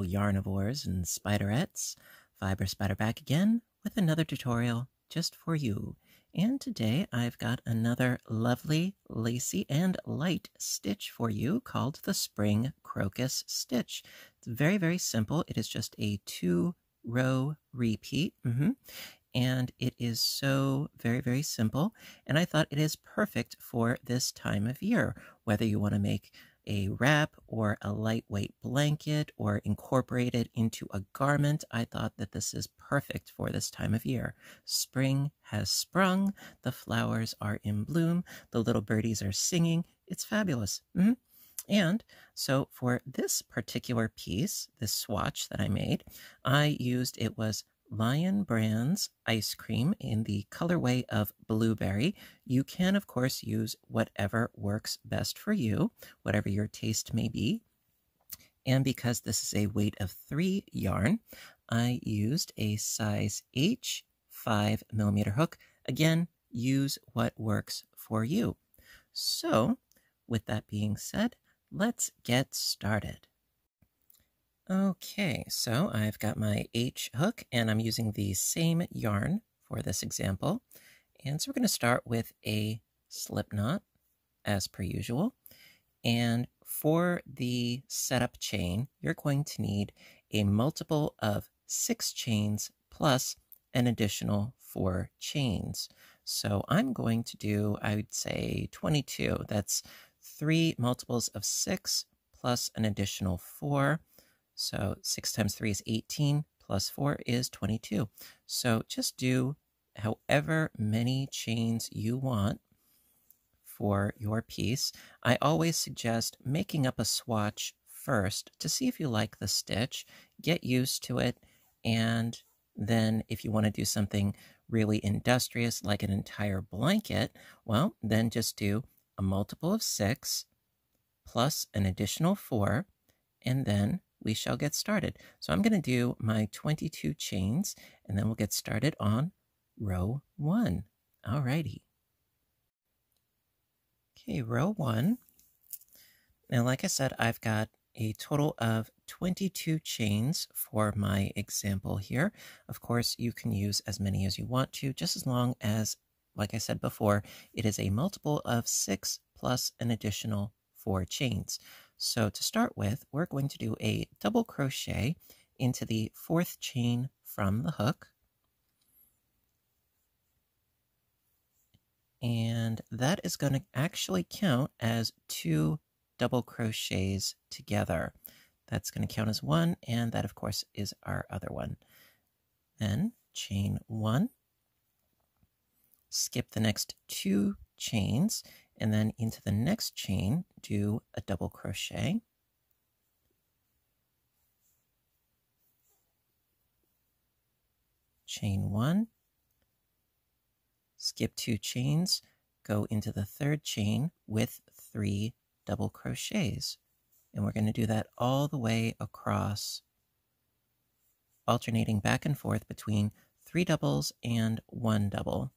little yarnivores and spiderettes. Fiber Spider back again with another tutorial just for you. And today I've got another lovely, lacy, and light stitch for you called the Spring Crocus Stitch. It's very, very simple. It is just a 2-row repeat. And it is so very, very simple. And I thought it is perfect for this time of year, whether you want to make a wrap or a lightweight blanket or incorporate it into a garment. I thought that this is perfect for this time of year. Spring has sprung, the flowers are in bloom, the little birdies are singing. It's fabulous. And so for this particular piece, this swatch that I made, it was Lion Brand's ice cream in the colorway of blueberry. You can, of course, use whatever works best for you, whatever your taste may be. And because this is a weight of 3 yarn, I used a size H 5mm hook. Again, use what works for you. So, with that being said, let's get started. Okay, so I've got my H hook and I'm using the same yarn for this example. And so we're going to start with a slip knot as per usual. And for the setup chain, you're going to need a multiple of 6 chains plus an additional 4 chains. So I'm going to do, I would say 22. That's 3 multiples of 6 plus an additional 4. So 6 times 3 is 18, plus 4 is 22. So just do however many chains you want for your piece. I always suggest making up a swatch first to see if you like the stitch, get used to it, and then if you want to do something really industrious like an entire blanket, well, then just do a multiple of 6 plus an additional 4, and then we shall get started. So I'm going to do my 22 chains, and then we'll get started on row 1. Alrighty. Okay, row 1. Now, like I said, I've got a total of 22 chains for my example here. Of course, you can use as many as you want to, just as long as, like I said before, it is a multiple of 6 plus an additional 4 chains. So to start with, we're going to do a double crochet into the 4th chain from the hook. And that is going to actually count as 2 double crochets together. That's going to count as 1, and that, of course, is our other one. Then chain 1, skip the next 2 chains, and then into the next chain, do a double crochet. Chain 1, skip 2 chains, go into the 3rd chain with 3 double crochets. And we're going to do that all the way across, alternating back and forth between 3 doubles and 1 double.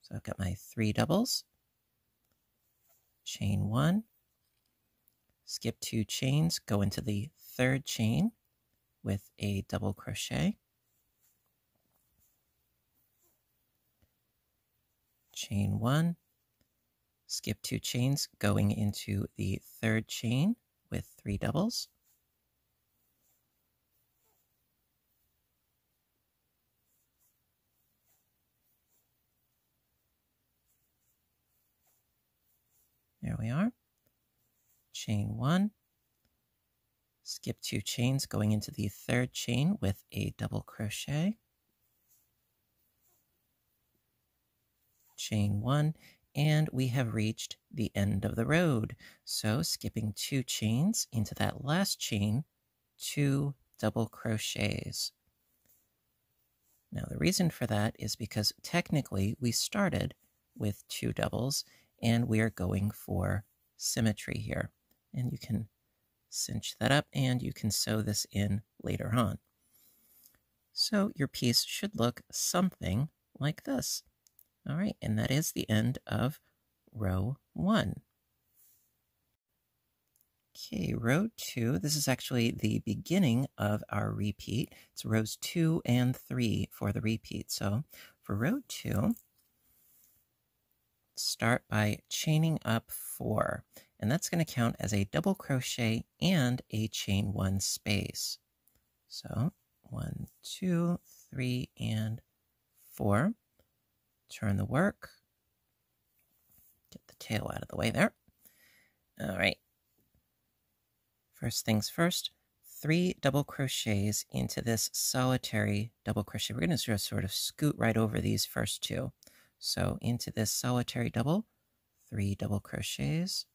So I've got my 3 doubles, chain 1, skip 2 chains, go into the 3rd chain with a double crochet, chain 1, skip 2 chains, going into the 3rd chain with 3 doubles, there we are, chain 1, skip 2 chains, going into the 3rd chain with a double crochet, chain 1, and we have reached the end of the road. So skipping 2 chains into that last chain, 2 double crochets. Now the reason for that is because technically we started with 2 doubles and we are going for symmetry here. And you can cinch that up and you can sew this in later on. So your piece should look something like this. All right, and that is the end of row 1. Okay, row 2, this is actually the beginning of our repeat. It's rows 2 and 3 for the repeat. So for row 2, start by chaining up 4, and that's going to count as a double crochet and a chain 1 space. So 1, 2, 3, and 4. Turn the work. Get the tail out of the way there. All right. First things first, 3 double crochets into this solitary double crochet. We're going to just sort of scoot right over these first 2. So into this solitary double, 3 double crochets.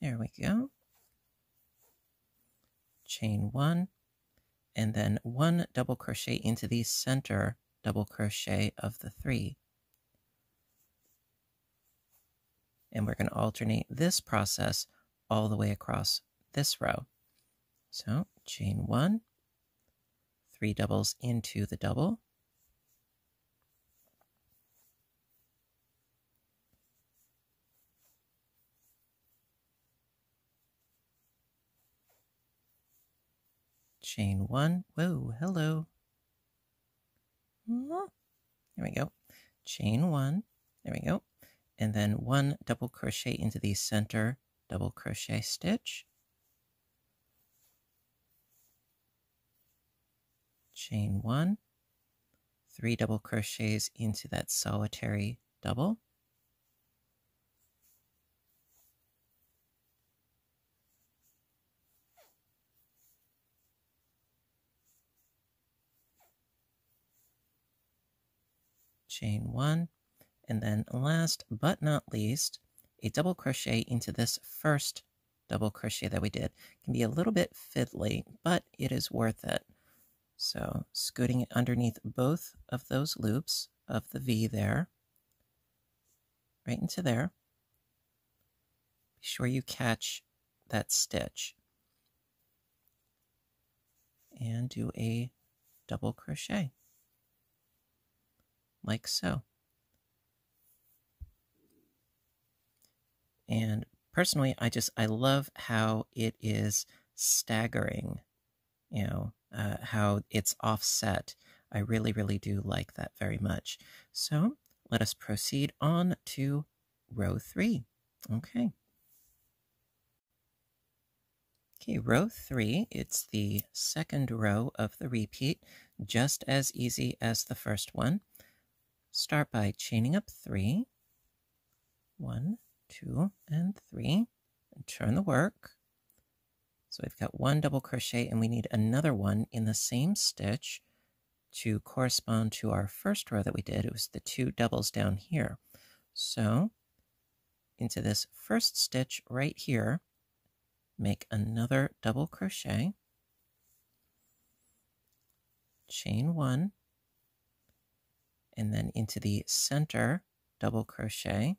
There we go. Chain 1, and then 1 double crochet into the center double crochet of the 3. And we're going to alternate this process all the way across this row. So chain 1, 3 doubles into the double, chain 1, whoa, hello. There we go. Chain 1, there we go. And then 1 double crochet into the center double crochet stitch. Chain 1, 3 double crochets into that solitary double. Chain 1, and then last but not least, a double crochet into this first double crochet that we did. It can be a little bit fiddly, but it is worth it. So scooting it underneath both of those loops of the V there, right into there. Be sure you catch that stitch and do a double crochet like so. And personally, I love how it is staggering, how it's offset. I really, really do like that very much. So let us proceed on to row 3. Okay. Okay, row 3, it's the second row of the repeat, just as easy as the first one. Start by chaining up 3, 1, 2, and 3, and turn the work. So we've got 1 double crochet, and we need another one in the same stitch to correspond to our first row that we did. It was the 2 doubles down here. So into this first stitch right here, make another double crochet, chain 1, and then into the center double crochet,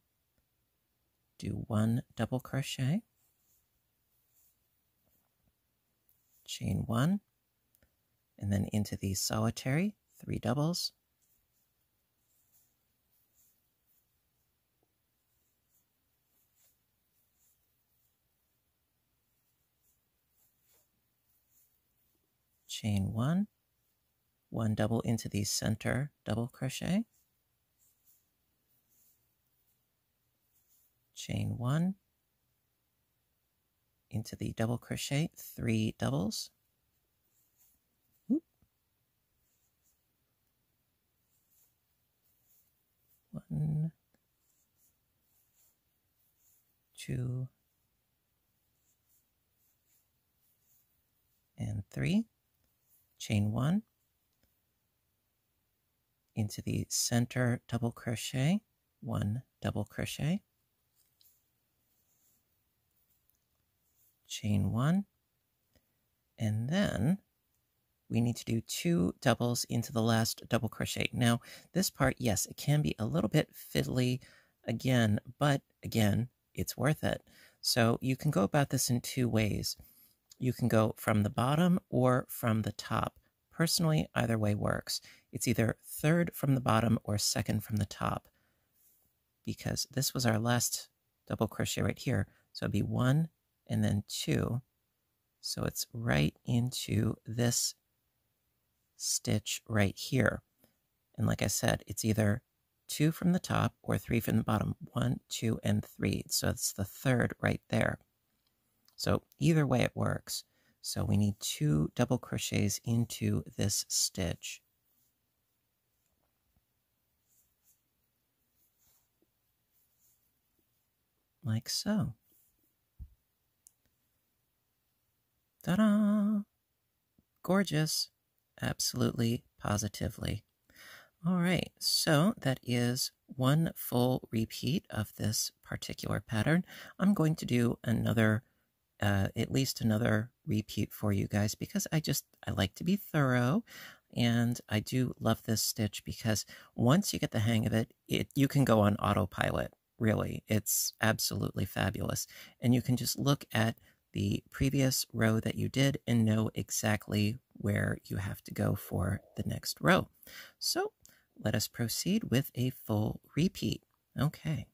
do 1 double crochet, chain 1, and then into the solitary, 3 doubles, chain 1, 1 double into the center double crochet, chain 1, into the double crochet, 3 doubles, 1, 2, and 3, chain 1, into the center double crochet, 1 double crochet, chain 1, and then we need to do 2 doubles into the last double crochet. Now, this part, yes, it can be a little bit fiddly again, but again, it's worth it. So you can go about this in 2 ways. You can go from the bottom or from the top. Personally, either way works. it's either third from the bottom or second from the top, because this was our last double crochet right here. So it'd be 1 and then 2. So it's right into this stitch right here. And like I said, it's either 2 from the top or 3 from the bottom. 1, 2, and 3. So it's the third right there. So either way it works. So we need 2 double crochets into this stitch. Like so. Ta-da! Gorgeous. Absolutely, positively. All right, so that is one full repeat of this particular pattern. I'm going to do another, at least another repeat for you guys, because I like to be thorough, and I do love this stitch because once you get the hang of it, you can go on autopilot, really. It's absolutely fabulous. And you can just look at the previous row that you did and know exactly where you have to go for the next row. So let us proceed with a full repeat. Okay.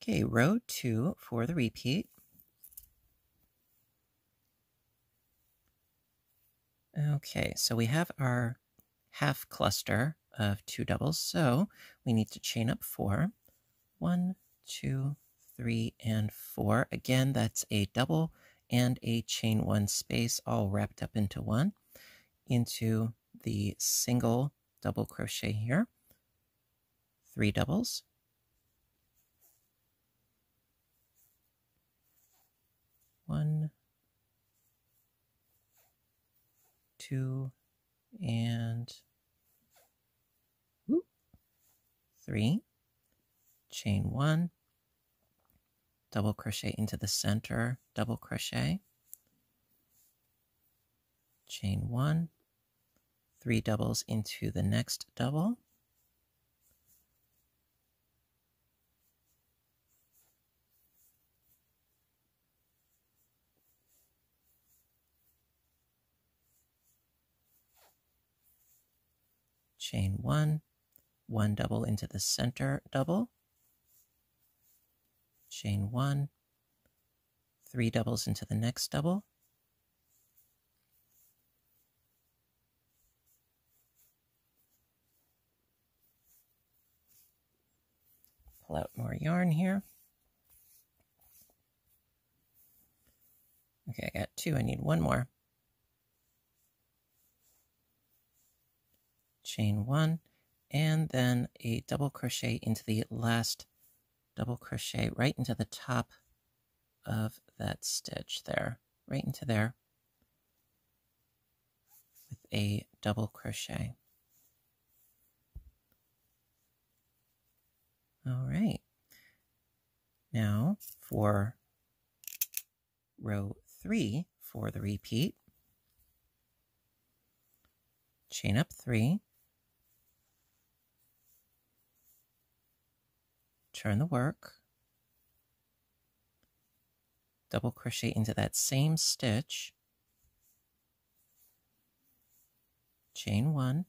Okay, row 2 for the repeat. Okay, so we have our half cluster of 2 doubles, so we need to chain up 4. 1, 2, 3, and 4. Again, that's a double and a chain 1 space all wrapped up into one, into the single double crochet here. 3 doubles. 1, 2, and 3. Chain 1, double crochet into the center, double crochet, chain 1, 3 doubles into the next double, chain 1, 1 double into the center double, chain 1, 3 doubles into the next double, pull out more yarn here. Okay, I got 2, I need 1 more. Chain 1, and then a double crochet into the last double crochet right into the top of that stitch there, right into there with a double crochet. All right. Now for row 3 for the repeat, chain up 3, turn the work, double crochet into that same stitch, chain 1,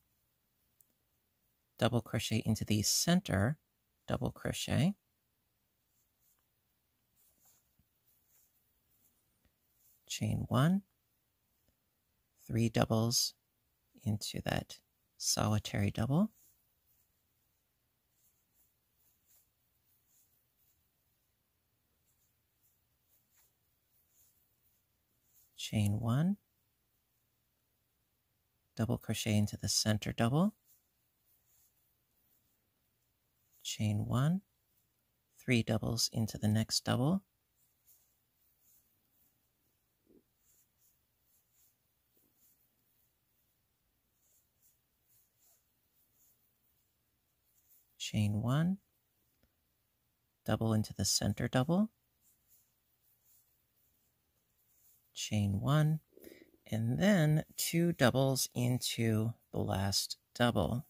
double crochet into the center, double crochet, chain 1, 3 doubles into that solitary double, chain 1, double crochet into the center double, chain 1, 3 doubles into the next double, chain 1, double into the center double, chain 1, and then 2 doubles into the last double.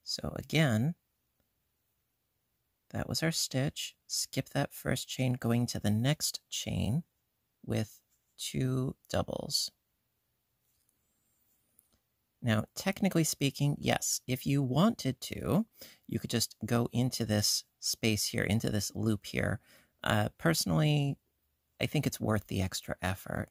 So again, that was our stitch. Skip that first chain, going to the next chain with 2 doubles. Now, technically speaking, yes, if you wanted to, you could just go into this space here, into this loop here. Personally, I think it's worth the extra effort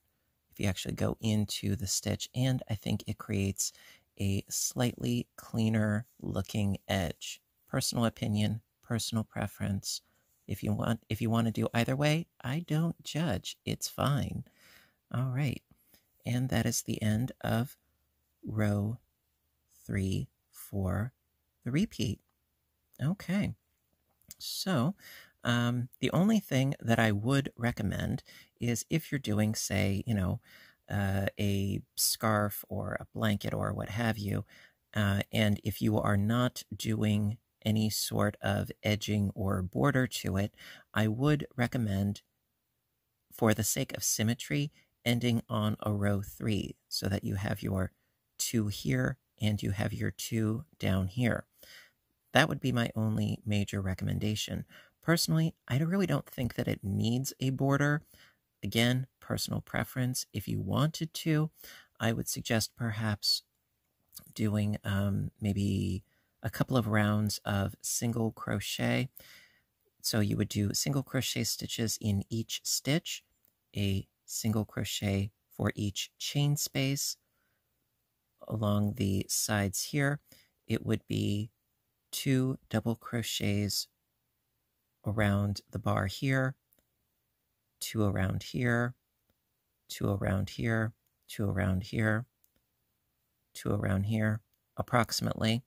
if you actually go into the stitch, and I think it creates a slightly cleaner looking edge. Personal opinion, personal preference. If you want to do either way, I don't judge. It's fine. All right. And that is the end of row 3 for the repeat. Okay. So, the only thing that I would recommend is if you're doing, say, a scarf or a blanket or what have you, and if you are not doing any sort of edging or border to it, I would recommend, for the sake of symmetry, ending on a row 3 so that you have your 2 here and you have your 2 down here. That would be my only major recommendation. Personally, I really don't think that it needs a border. Again, personal preference. If you wanted to, I would suggest perhaps doing maybe a couple of rounds of single crochet. So you would do single crochet stitches in each stitch, a single crochet for each chain space. Along the sides here, it would be 2 double crochets around the bar here, 2 around here, 2 around here, 2 around here, 2 around here, approximately.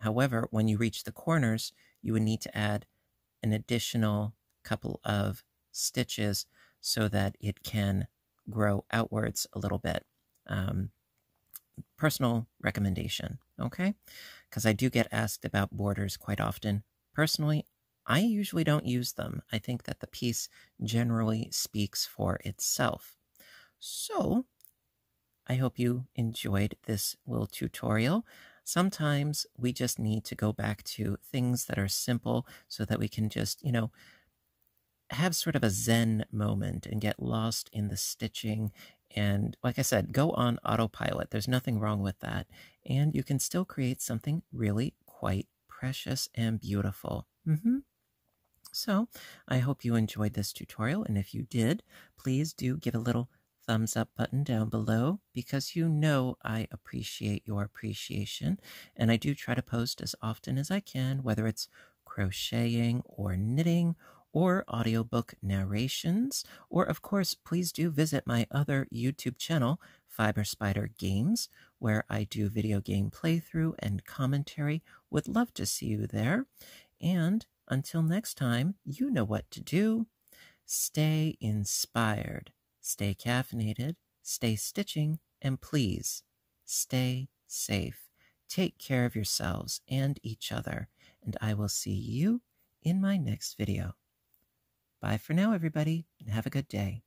However, when you reach the corners, you would need to add an additional couple of stitches so that it can grow outwards a little bit. Personal recommendation, okay? Because I do get asked about borders quite often. Personally, I usually don't use them. I think that the piece generally speaks for itself. So, I hope you enjoyed this little tutorial. Sometimes we just need to go back to things that are simple so that we can just, have sort of a zen moment and get lost in the stitching. And like I said, go on autopilot. There's nothing wrong with that. And you can still create something really quite precious and beautiful. So I hope you enjoyed this tutorial. And if you did, please do give a little thumbs up button down below, because I appreciate your appreciation. And I do try to post as often as I can, whether it's crocheting or knitting or audiobook narrations, or of course, please do visit my other YouTube channel, Fiber Spider Games, where I do video game playthrough and commentary. Would love to see you there. And until next time, you know what to do. Stay inspired, stay caffeinated, stay stitching, and please, stay safe. Take care of yourselves and each other, and I will see you in my next video. Bye for now, everybody, and have a good day.